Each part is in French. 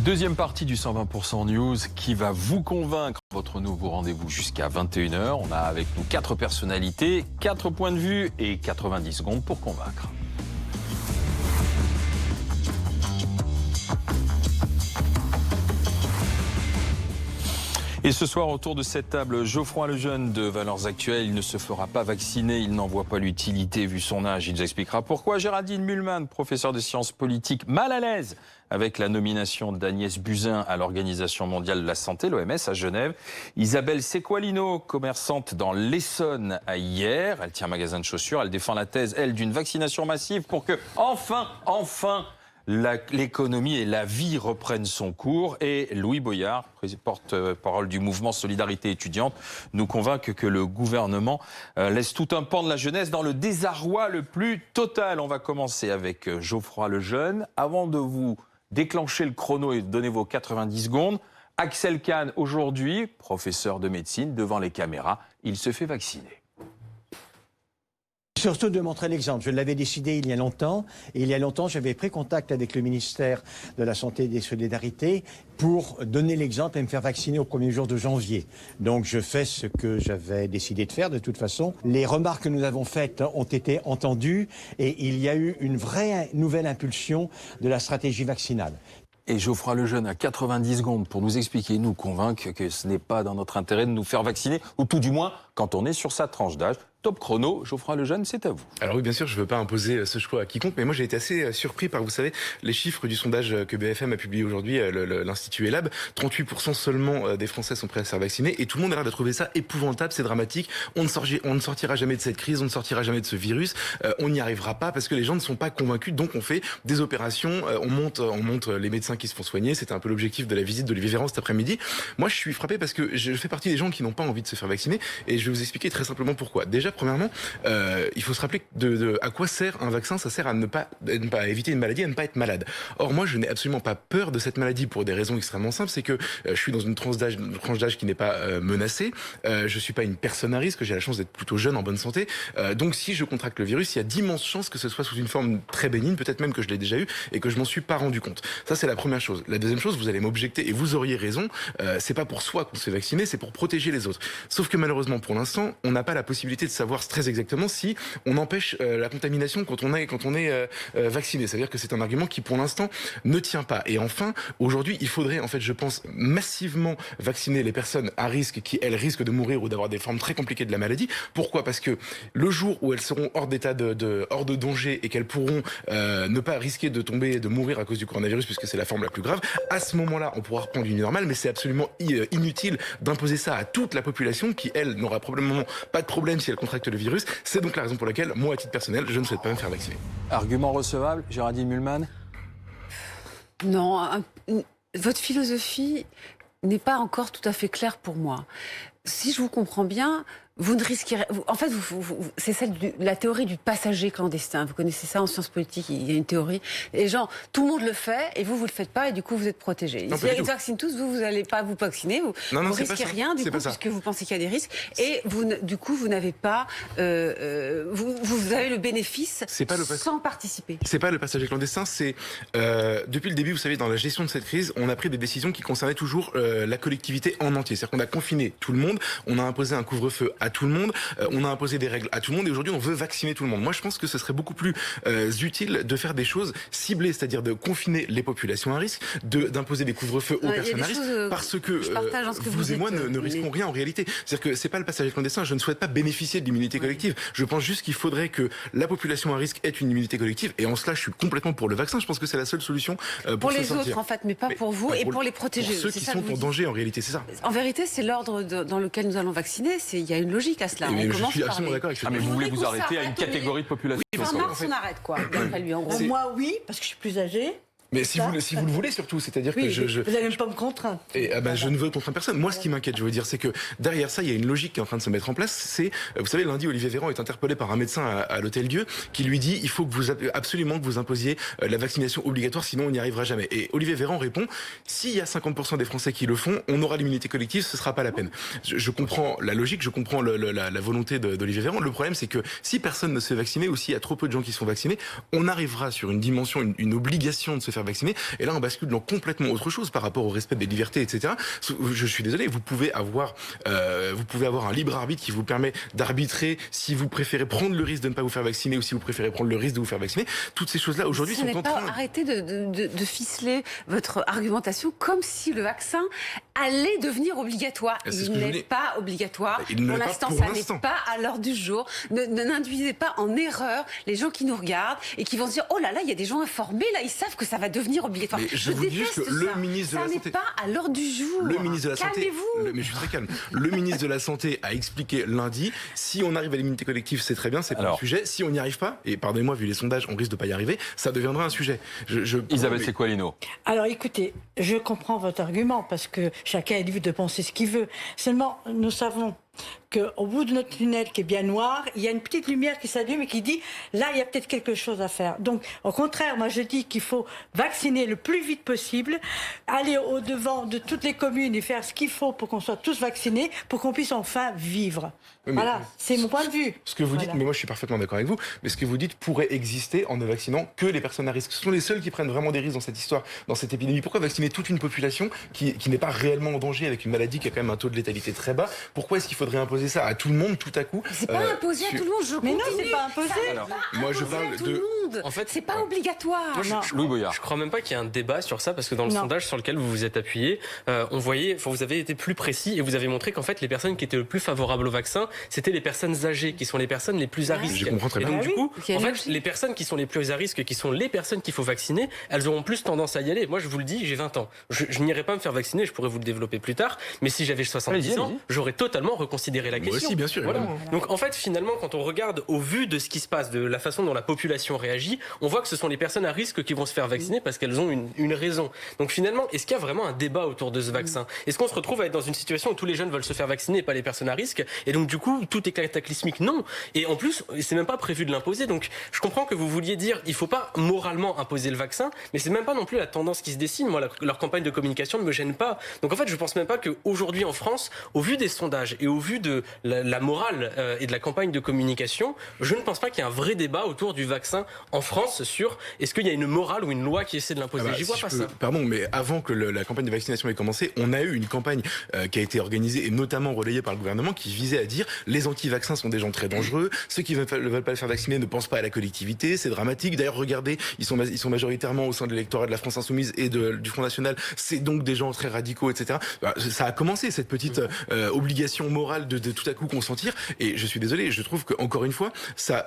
Deuxième partie du 120% News qui va vous convaincre. Votre nouveau rendez-vous jusqu'à 21 h. On a avec nous 4 personnalités, 4 points de vue et 90 secondes pour convaincre. Et ce soir, autour de cette table, Geoffroy Lejeune de Valeurs Actuelles. Il ne se fera pas vacciner, il n'en voit pas l'utilité vu son âge. Il nous expliquera pourquoi. Géraldine Mühlmann, professeure de sciences politiques, mal à l'aise avec la nomination d'Agnès Buzyn à l'Organisation mondiale de la santé, l'OMS, à Genève. Isabelle Sequalino, commerçante dans l'Essonne à Hyères. Elle tient un magasin de chaussures. Elle défend la thèse, elle, d'une vaccination massive pour que, enfin, l'économie et la vie reprennent son cours. Et Louis Boyard, porte-parole du mouvement Solidarité étudiante, nous convainc que le gouvernement laisse tout un pan de la jeunesse dans le désarroi le plus total. On va commencer avec Geoffroy Lejeune. Avant de vous déclencher le chrono et de donner vos 90 secondes, Axel Kahn, aujourd'hui, professeur de médecine, devant les caméras, il se fait vacciner. Surtout de montrer l'exemple. Je l'avais décidé il y a longtemps. Et il y a longtemps, j'avais pris contact avec le ministère de la Santé et des Solidarités pour donner l'exemple et me faire vacciner au premier jour de janvier. Donc je fais ce que j'avais décidé de faire de toute façon. Les remarques que nous avons faites ont été entendues et il y a eu une vraie nouvelle impulsion de la stratégie vaccinale. Et Geoffroy Lejeune a 90 secondes pour nous expliquer, nous convaincre que ce n'est pas dans notre intérêt de nous faire vacciner, ou tout du moins quand on est sur sa tranche d'âge. Top chrono, Geoffroy Lejeune, c'est à vous. Alors oui, bien sûr, je ne veux pas imposer ce choix à quiconque, mais moi j'ai été assez surpris par, vous savez, les chiffres du sondage que BFM a publié aujourd'hui, l'Institut Elab. 38% seulement des Français sont prêts à se faire vacciner, et tout le monde a l'air de trouver ça épouvantable, c'est dramatique. On ne sortira jamais de cette crise, on ne sortira jamais de ce virus, on n'y arrivera pas parce que les gens ne sont pas convaincus, donc on fait des opérations, on monte les médecins qui se font soigner. C'était un peu l'objectif de la visite d'Olivier Véran cet après-midi. Moi, je suis frappé parce que je fais partie des gens qui n'ont pas envie de se faire vacciner, et je vais vous expliquer très simplement pourquoi. Déjà, premièrement, il faut se rappeler à quoi sert un vaccin. Ça sert à ne pas éviter une maladie, à ne pas être malade. Or, moi, je n'ai absolument pas peur de cette maladie pour des raisons extrêmement simples. C'est que je suis dans une tranche d'âge qui n'est pas menacée. Je suis pas une personne à risque. J'ai la chance d'être plutôt jeune, en bonne santé. Donc, si je contracte le virus, il y a d'immenses chances que ce soit sous une forme très bénigne, peut-être même que je l'ai déjà eu et que je m'en suis pas rendu compte. Ça, c'est la première chose. La deuxième chose, vous allez m'objecter, et vous auriez raison, c'est pas pour soi qu'on se fait vacciner, c'est pour protéger les autres. Sauf que malheureusement, pour l'instant, on n'a pas la possibilité de savoir très exactement si on empêche la contamination quand on est vacciné. C'est-à-dire que c'est un argument qui, pour l'instant, ne tient pas. Et enfin, aujourd'hui, il faudrait, en fait, je pense, massivement vacciner les personnes à risque qui, elles, risquent de mourir ou d'avoir des formes très compliquées de la maladie. Pourquoi ? Parce que le jour où elles seront hors d'état hors de danger et qu'elles pourront ne pas risquer de tomber et de mourir à cause du coronavirus, puisque c'est la forme la plus grave, à ce moment-là, on pourra reprendre une vie normale, mais c'est absolument inutile d'imposer ça à toute la population qui, elle, n'aura probablement pas de problème si elle contracte le virus. C'est donc la raison pour laquelle, moi, à titre personnel, je ne souhaite pas me faire vacciner. Argument recevable, Géraldine Mühlmann ? Non, votre philosophie n'est pas encore tout à fait claire pour moi. Si je vous comprends bien, vous ne risquerez... En fait, c'est celle de la théorie du passager clandestin. Vous connaissez ça en sciences politiques, il y a une théorie. Les gens, tout le monde le fait, et vous ne le faites pas, et du coup, vous êtes protégés. Si ils vaccinent tous, vous n'allez pas vous vacciner, vous ne risquez rien, du coup, puisque vous pensez qu'il y a des risques. Et du coup, vous n'avez pas... vous avez le bénéfice sans participer. C'est pas le passager clandestin, c'est... depuis le début, vous savez, dans la gestion de cette crise, on a pris des décisions qui concernaient toujours la collectivité en entier. C'est-à-dire qu'on a confiné tout le monde, on a imposé un couvre-feu à tout le monde, on a imposé des règles à tout le monde, et aujourd'hui on veut vacciner tout le monde. Moi je pense que ce serait beaucoup plus utile de faire des choses ciblées, c'est-à-dire de confiner les populations à risque, d'imposer des couvre-feux aux personnes à risque, parce que vous et moi ne risquons rien en réalité. C'est-à-dire que c'est pas le passage clandestin, je ne souhaite pas bénéficier de l'immunité collective. Je pense juste qu'il faudrait que la population à risque ait une immunité collective, et en cela je suis complètement pour le vaccin. Je pense que c'est la seule solution pour les autres en fait, mais pas pour vous, et pour les protéger. Pour ceux qui sont en danger en réalité, c'est ça. En vérité, c'est l'ordre dans lequel nous allons vacciner, il y a une logique à cela. Mais je suis absolument d'accord avec ça. Mais vous voulez vous arrêter à une catégorie de population. En mars, on arrête quoi. Lui, en gros. Moi, oui, parce que je suis plus âgée. Mais si vous le voulez surtout, c'est-à-dire que vous n'allez même pas me contraindre. Je ne veux contraindre personne. Moi, ce qui m'inquiète, je veux dire, c'est que derrière ça, il y a une logique qui est en train de se mettre en place. C'est, vous savez, lundi, Olivier Véran est interpellé par un médecin à l'Hôtel-Dieu qui lui dit il faut que absolument que vous imposiez la vaccination obligatoire, sinon on n'y arrivera jamais. Et Olivier Véran répond s'il y a 50% des Français qui le font, on aura l'immunité collective, ce sera pas la peine. Je comprends la logique, je comprends la volonté d'Olivier Véran. Le problème, c'est que si personne ne se fait vacciner, ou s'il y a trop peu de gens qui se font vacciner, on arrivera sur une dimension, une obligation de se faire faire vacciner. Et là, on bascule dans complètement autre chose par rapport au respect des libertés, etc. Je suis désolé, vous pouvez avoir un libre arbitre qui vous permet d'arbitrer si vous préférez prendre le risque de ne pas vous faire vacciner ou si vous préférez prendre le risque de vous faire vacciner. Toutes ces choses-là aujourd'hui sont en train. Arrêtez de ficeler votre argumentation comme si le vaccin allait devenir obligatoire. Il n'est pas obligatoire. Pour l'instant, ça n'est pas à l'heure du jour. N'induisez pas en erreur les gens qui nous regardent et qui vont se dire oh là là, il y a des gens informés là, ils savent que ça va devenir obligatoire. Mais je vous dis juste que le ministre de la Santé, ça n'est pas à l'heure du jour. Le ministre de la Santé, calmez-vous. mais je suis très calme. Le ministre de la Santé a expliqué lundi, si on arrive à l'immunité collective, c'est très bien, c'est pas un sujet. Si on n'y arrive pas, et pardonnez-moi, vu les sondages, on risque de pas y arriver, ça deviendra un sujet. Isabelle Secqualino. Alors écoutez, je comprends votre argument parce que chacun est libre de penser ce qu'il veut. Seulement, nous savons qu'au bout de notre tunnel qui est bien noir, il y a une petite lumière qui s'allume et qui dit là, il y a peut-être quelque chose à faire. Donc, au contraire, moi je dis qu'il faut vacciner le plus vite possible, aller au-devant de toutes les communes et faire ce qu'il faut pour qu'on soit tous vaccinés, pour qu'on puisse enfin vivre. Voilà, c'est mon point de vue. Ce que vous dites, mais moi je suis parfaitement d'accord avec vous, mais ce que vous dites pourrait exister en ne vaccinant que les personnes à risque. Ce sont les seuls qui prennent vraiment des risques dans cette histoire, dans cette épidémie. Pourquoi vacciner toute une population qui n'est pas réellement en danger avec une maladie qui a quand même un taux de létalité très bas? Pourquoi est-ce qu'il faudrait imposer ça à tout le monde tout à coup? C'est pas imposé à tout le monde, Mais non, c'est pas imposé. Moi je parle de... En fait, c'est pas obligatoire. Louis Boyard. Je crois même pas qu'il y ait un débat sur ça parce que dans le sondage sur lequel vous vous êtes appuyé, on voyait, vous avez été plus précis et vous avez montré qu'en fait les personnes qui étaient le plus favorables au vaccin, c'était les personnes âgées qui sont les personnes les plus à risque. Je comprends très bien. Et donc du coup, en fait, les personnes qui sont les plus à risque, qui sont les personnes qu'il faut vacciner, elles auront plus tendance à y aller. Moi, je vous le dis, j'ai 20 ans. Je n'irai pas me faire vacciner, je pourrais vous le développer plus tard, mais si j'avais 70 ans, j'aurais totalement reconsidéré la question. Moi aussi, bien sûr. Voilà. Donc en fait, finalement, quand on regarde au vu de ce qui se passe, de la façon dont la population réagit, on voit que ce sont les personnes à risque qui vont se faire vacciner parce qu'elles ont une raison. Donc finalement, est-ce qu'il y a vraiment un débat autour de ce vaccin? Est-ce qu'on se retrouve à être dans une situation où tous les jeunes veulent se faire vacciner et pas les personnes à risque? Et donc du coup, tout est cataclysmique? Non. Et en plus, c'est même pas prévu de l'imposer. Donc je comprends que vous vouliez dire il faut pas moralement imposer le vaccin, mais c'est même pas non plus la tendance qui se dessine. Moi, leur campagne de communication ne me gêne pas. Donc en fait, je pense même pas qu'aujourd'hui en France, au vu des sondages et au vu de la morale et de la campagne de communication, je ne pense pas qu'il y ait un vrai débat autour du vaccin en France sur est-ce qu'il y a une morale ou une loi qui essaie de l'imposer. J'y vois pas ça. Pardon, mais avant que la campagne de vaccination ait commencé, on a eu une campagne qui a été organisée et notamment relayée par le gouvernement qui visait à dire les anti-vaccins sont des gens très dangereux, ceux qui ne veulent pas le faire vacciner ne pensent pas à la collectivité, c'est dramatique. D'ailleurs, regardez, ils sont majoritairement au sein de l'électorat de la France Insoumise et du Front National, c'est donc des gens très radicaux, etc. Ça a commencé cette petite obligation morale de tout à coup consentir, et je suis désolé, je trouve qu'encore une fois, ça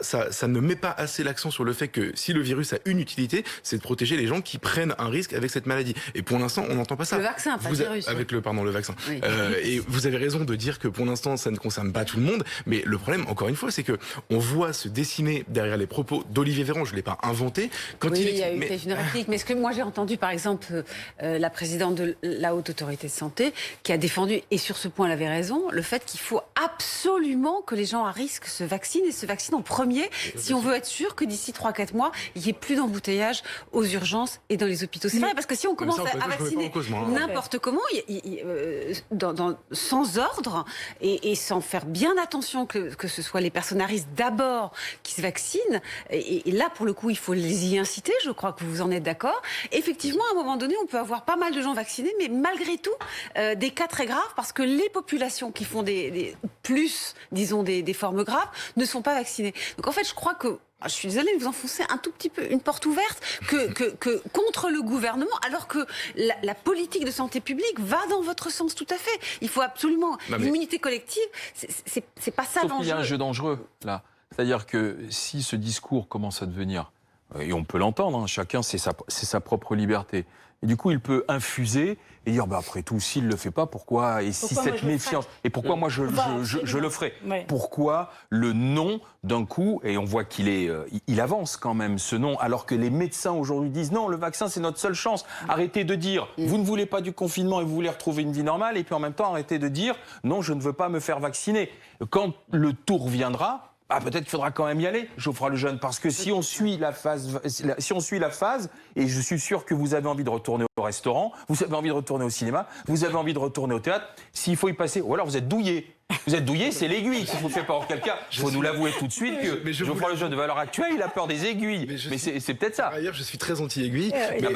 ne met pas assez l'accent sur le fait que si le virus a une utilité, c'est de protéger les gens qui prennent un risque avec cette maladie. Et pour l'instant, on n'entend pas ça. Le vaccin, pas le virus. Avec le vaccin. Oui. Et vous avez raison de dire que pour l'instant, ça ne concerne pas tout le monde, mais le problème, encore une fois, c'est que on voit se dessiner derrière les propos d'Olivier Véran, je ne l'ai pas inventé. Il y a eu peut-être une réplique, mais ce que moi j'ai entendu, par exemple, la présidente de la Haute Autorité de Santé, qui a défendu, et sur ce point elle avait raison, le fait qu'il faut absolument que les gens à risque se vaccinent et se vaccinent en premier, si on veut être sûr que d'ici 3-4 mois, il n'y ait plus d'embouteillage aux urgences et dans les hôpitaux. C'est vrai, parce que si on commence à vacciner n'importe comment, sans ordre et sans faire bien attention que ce soit les personnes à risque d'abord qui se vaccinent, et là, pour le coup, il faut les y inciter, je crois que vous en êtes d'accord. Effectivement, à un moment donné, on peut avoir pas mal de gens vaccinés, mais malgré tout, des cas très graves, parce que les populations qui font des formes graves ne sont pas vaccinées. Donc en fait, je crois que je suis désolée, vous enfoncez un tout petit peu une porte ouverte que contre le gouvernement, alors que la politique de santé publique va dans votre sens tout à fait. Il faut absolument l'immunité collective. C'est pas ça l'enjeu. Il y a un jeu dangereux là. C'est-à-dire que si ce discours commence à devenir, et on peut l'entendre, hein, chacun c'est sa propre liberté. Et du coup, il peut infuser et dire, après tout, s'il ne le fait pas, pourquoi? Et si cette méfiance, et pourquoi moi je le ferai? Ouais. Pourquoi le non d'un coup? Et on voit il avance quand même, ce non, alors que les médecins aujourd'hui disent non, le vaccin c'est notre seule chance. Arrêtez de dire, vous ne voulez pas du confinement et vous voulez retrouver une vie normale, et puis en même temps, arrêtez de dire, non, je ne veux pas me faire vacciner. Quand le tour viendra, peut-être qu'il faudra quand même y aller, Geoffroy Lejeune, parce que si on suit la phase, et je suis sûr que vous avez envie de retourner au restaurant, vous avez envie de retourner au cinéma, vous avez envie de retourner au théâtre, s'il faut y passer, ou alors vous êtes douillé. Vous êtes douillé, c'est l'aiguille qui vous fait peur. Auquel cas, il faut nous l'avouer tout de suite que Geoffroy Lejeune de Valeurs Actuelles, il a peur des aiguilles. Mais c'est peut-être ça. Par ailleurs, je suis très anti-aiguille.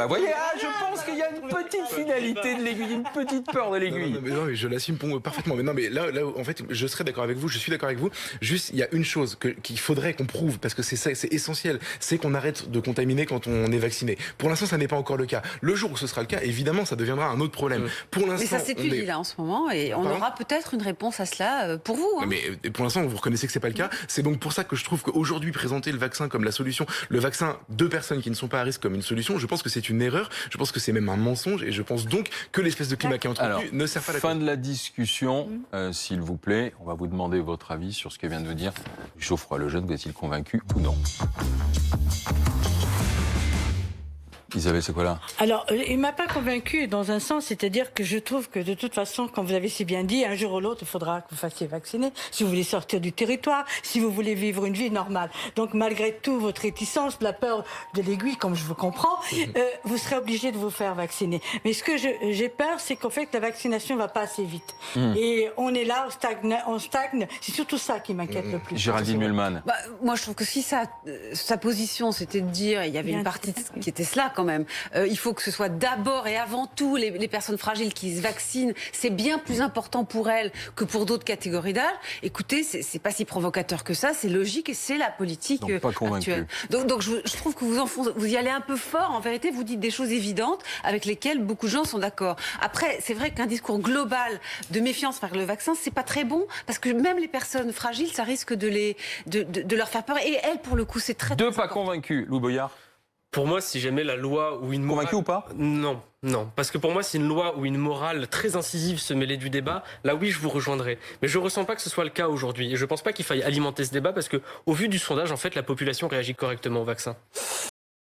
Voyez, je pense qu'il y a une petite finalité de l'aiguille, une petite peur de l'aiguille. Non, mais je l'assume parfaitement. Mais non, mais là, en fait, je serais d'accord avec vous, je suis d'accord avec vous. Juste, il y a une chose qu'il faudrait qu'on prouve, parce que c'est essentiel, c'est qu'on arrête de contaminer quand on est vacciné. Pour l'instant, ça n'est pas encore le cas. Le jour où ce sera le cas, évidemment, ça deviendra un autre problème. Pour l'instant, mais ça s'étudie là en ce moment, et on aura peut-être une réponse à cela pour vous. Mais pour l'instant, vous reconnaissez que c'est pas le cas. C'est donc pour ça que je trouve qu'aujourd'hui, présenter le vaccin comme la solution, le vaccin de personnes qui ne sont pas à risque comme une solution, je pense que c'est une erreur. Je pense que c'est même un mensonge, et je pense donc que l'espèce de climat qui est entretenu ne sert pas à la fin de la discussion, s'il vous plaît. On va vous demander votre avis sur ce que vient de vous dire Geoffroy Lejeune. Vous êtes-il convaincu ou non? Isabelle, c'est quoi là? Alors, il m'a pas convaincu dans un sens, c'est-à-dire que je trouve que de toute façon, comme vous avez si bien dit, un jour ou l'autre, il faudra que vous fassiez vacciner si vous voulez sortir du territoire, si vous voulez vivre une vie normale. Donc, malgré tout, votre réticence, la peur de l'aiguille, comme je vous comprends, vous serez obligé de vous faire vacciner. Mais ce que j'ai peur, c'est qu'en fait, la vaccination va pas assez vite. Et on est là, on stagne. C'est surtout ça qui m'inquiète le plus. Géraldine Mühlmann. Moi, je trouve que si sa position, c'était de dire, il y avait une partie qui était cela quand même, il faut que ce soit d'abord et avant tout les personnes fragiles qui se vaccinent. C'est bien plus important pour elles que pour d'autres catégories d'âge. Écoutez, c'est pas si provocateur que ça, c'est logique et c'est la politique actuelle. Donc je trouve que vous y allez un peu fort. En vérité, vous dites des choses évidentes avec lesquelles beaucoup de gens sont d'accord. Après, c'est vrai qu'un discours global de méfiance vers le vaccin, c'est pas très bon, parce que même les personnes fragiles, ça risque de leur faire peur. Et elles, pour le coup, c'est très... Deux pas convaincus, Louis Boyard. Pour moi, si jamais la loi ou une morale... Convaincu ou pas? Non. Parce que pour moi, si une loi ou une morale très incisive se mêlait du débat, là oui, je vous rejoindrai. Mais je ne ressens pas que ce soit le cas aujourd'hui. Et je ne pense pas qu'il faille alimenter ce débat, parce que, au vu du sondage, en fait, la population réagit correctement au vaccin.